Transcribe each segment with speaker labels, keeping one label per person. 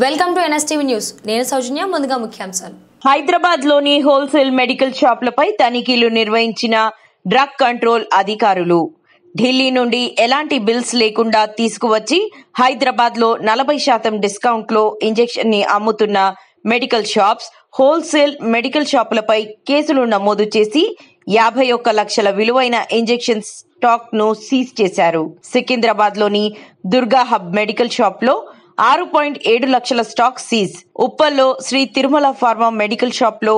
Speaker 1: Welcome to NSTV news. నేను సౌజన్య. ముందుగా ముఖ్యాంశాలు.
Speaker 2: హైదరాబాద్ లోని హోల్సేల్ మెడికల్ షాపులపై తనిఖీలు నిర్వహించిన డ్రగ్ కంట్రోల్ అధికారులు. ఢిల్లీ నుండి ఎలాంటి బిల్స్ లేకుండా తీసుకువచ్చి హైదరాబాద్ లో 40% డిస్కౌంట్ లో ఇంజెక్షన్ ని అమ్ముతున్న మెడికల్ షాప్స్, హోల్సేల్ మెడికల్ షాపులపై కేసులు నమోదు చేసి 51 లక్షల విలువైన ఇంజెక్షన్ స్టాక్ ను సీజ్ చేశారు. సికింద్రాబాద్ లోని దుర్గా హబ్ మెడికల్ షాప్ లో 6.7 లక్షల స్టాక్ సీజ్. ఉప్పల్లో Shri Tirumala pharma medical shop లో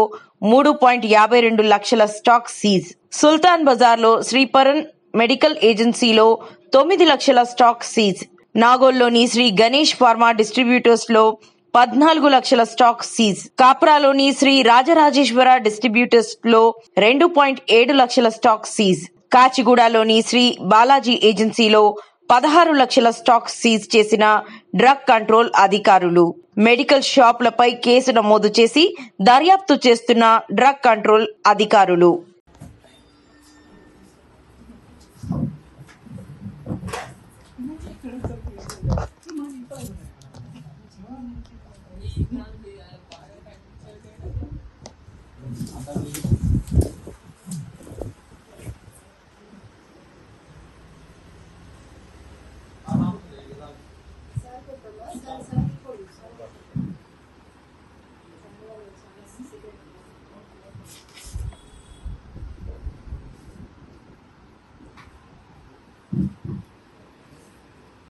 Speaker 2: 3.52 లక్షల స్టాక్ సీజ్. సుల్తాన్ బజార్ లో శ్రీ పరన్ మెడికల్ ఏజెన్సీలో 9 లక్షల స్టాక్ సీజ్. నాగోల్లోని శ్రీ గణేష్ ఫార్మా డిస్ట్రిబ్యూటర్స్ లో 14 లక్షల స్టాక్ సీజ్. కాప్రాలోని శ్రీ రాజరాజేశ్వర డిస్ట్రిబ్యూటర్స్ లో 2.7 లక్షల స్టాక్ సీజ్. కాచిగూడలోని శ్రీ బాలాజీ ఏజెన్సీలో 16 లక్షల స్టాక్ సీజ్ చేసిన డ్రగ్ కంట్రోల్ అధికారులు. మెడికల్ షాపులపై కేసు నమోదు చేసి దర్యాప్తు చేస్తున్న డ్రగ్ కంట్రోల్ అధికారులు.